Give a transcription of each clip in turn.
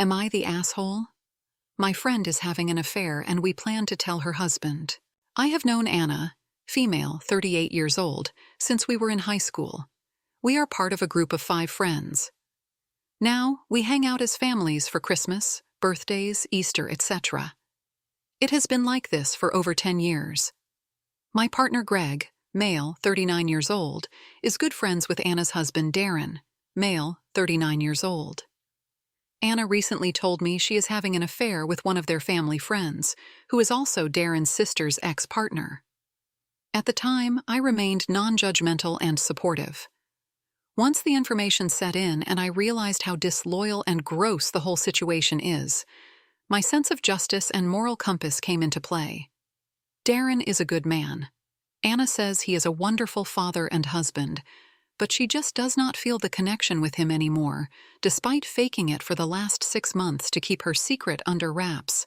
Am I the asshole? My friend is having an affair and we plan to tell her husband. I have known Anna, female, 38 years old, since we were in high school. We are part of a group of 5 friends. Now, we hang out as families for Christmas, birthdays, Easter, etc. It has been like this for over 10 years. My partner Greg, male, 39 years old, is good friends with Anna's husband Darren, male, 39 years old. Anna recently told me she is having an affair with one of their family friends, who is also Darren's sister's ex-partner. At the time, I remained non-judgmental and supportive. Once the information set in and I realized how disloyal and gross the whole situation is, my sense of justice and moral compass came into play. Darren is a good man. Anna says he is a wonderful father and husband, but she just does not feel the connection with him anymore, despite faking it for the last 6 months to keep her secret under wraps.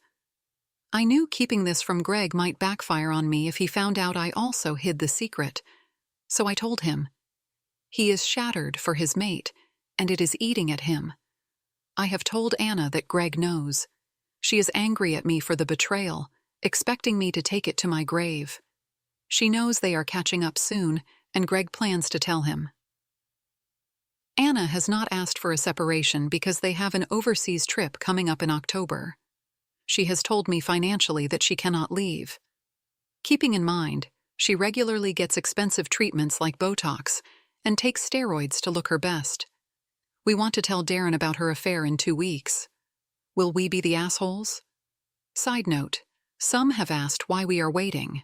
I knew keeping this from Greg might backfire on me if he found out I also hid the secret, so I told him. He is shattered for his mate, and it is eating at him. I have told Anna that Greg knows. She is angry at me for the betrayal, expecting me to take it to my grave. She knows they are catching up soon, and Greg plans to tell him. Anna has not asked for a separation because they have an overseas trip coming up in October. She has told me financially that she cannot leave. Keeping in mind, she regularly gets expensive treatments like Botox and takes steroids to look her best. We want to tell Darren about her affair in 2 weeks. Will we be the assholes? Side note, some have asked why we are waiting.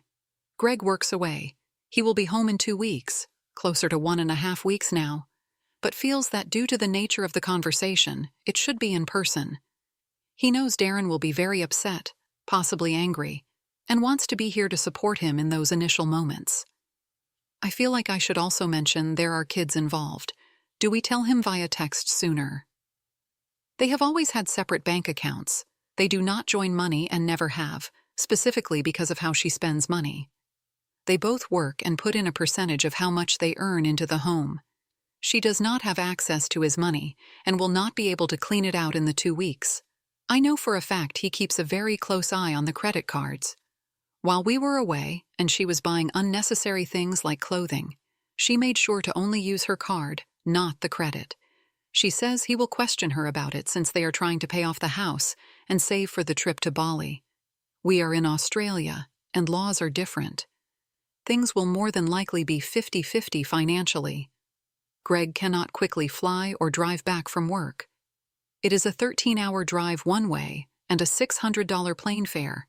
Greg works away. He will be home in 2 weeks, closer to 1.5 weeks now, but feels that due to the nature of the conversation, it should be in person. He knows Darren will be very upset, possibly angry, and wants to be here to support him in those initial moments. I feel like I should also mention there are kids involved. Do we tell him via text sooner? They have always had separate bank accounts. They do not join money and never have, specifically because of how she spends money. They both work and put in a percentage of how much they earn into the home. She does not have access to his money and will not be able to clean it out in the 2 weeks. I know for a fact he keeps a very close eye on the credit cards. While we were away and she was buying unnecessary things like clothing, she made sure to only use her card, not the credit. She says he will question her about it since they are trying to pay off the house and save for the trip to Bali. We are in Australia, and laws are different. Things will more than likely be 50-50 financially. Greg cannot quickly fly or drive back from work. It is a 13-hour drive one way and a $600 plane fare.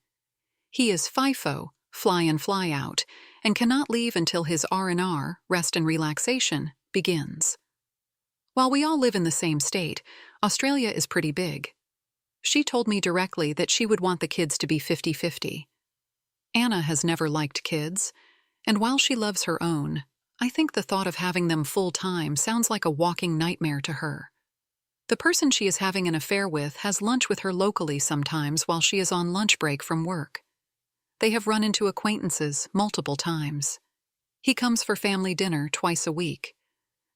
He is FIFO, fly in, fly out, and cannot leave until his R&R, rest and relaxation, begins. While we all live in the same state, Australia is pretty big. She told me directly that she would want the kids to be 50-50. Anna has never liked kids, and while she loves her own, I think the thought of having them full-time sounds like a walking nightmare to her. The person she is having an affair with has lunch with her locally sometimes while she is on lunch break from work. They have run into acquaintances multiple times. He comes for family dinner twice a week.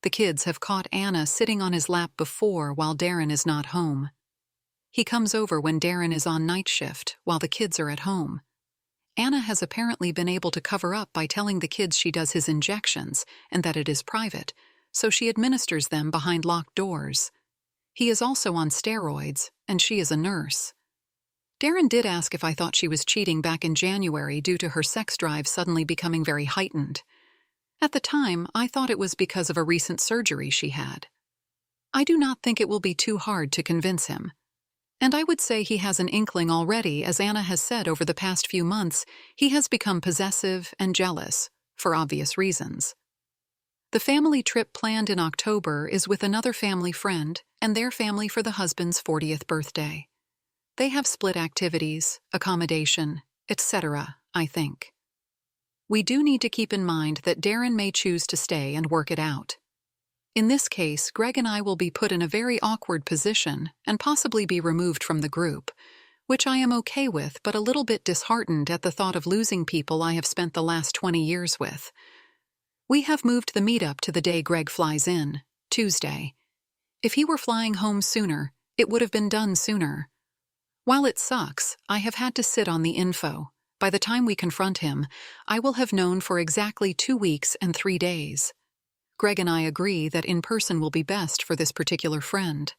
The kids have caught Anna sitting on his lap before while Darren is not home. He comes over when Darren is on night shift while the kids are at home. Anna has apparently been able to cover up by telling the kids she does his injections and that it is private, so she administers them behind locked doors. He is also on steroids, and she is a nurse. Darren did ask if I thought she was cheating back in January due to her sex drive suddenly becoming very heightened. At the time, I thought it was because of a recent surgery she had. I do not think it will be too hard to convince him. And I would say he has an inkling already, as Anna has said over the past few months, he has become possessive and jealous, for obvious reasons. The family trip planned in October is with another family friend and their family for the husband's 40th birthday. They have split activities, accommodation, etc., I think. We do need to keep in mind that Darren may choose to stay and work it out. In this case, Greg and I will be put in a very awkward position and possibly be removed from the group, which I am okay with but a little bit disheartened at the thought of losing people I have spent the last 20 years with. We have moved the meetup to the day Greg flies in, Tuesday. If he were flying home sooner, It would have been done sooner. While it sucks, I have had to sit on the info. By the time we confront him, I will have known for exactly 2 weeks and 3 days. Greg and I agree that in person will be best for this particular friend.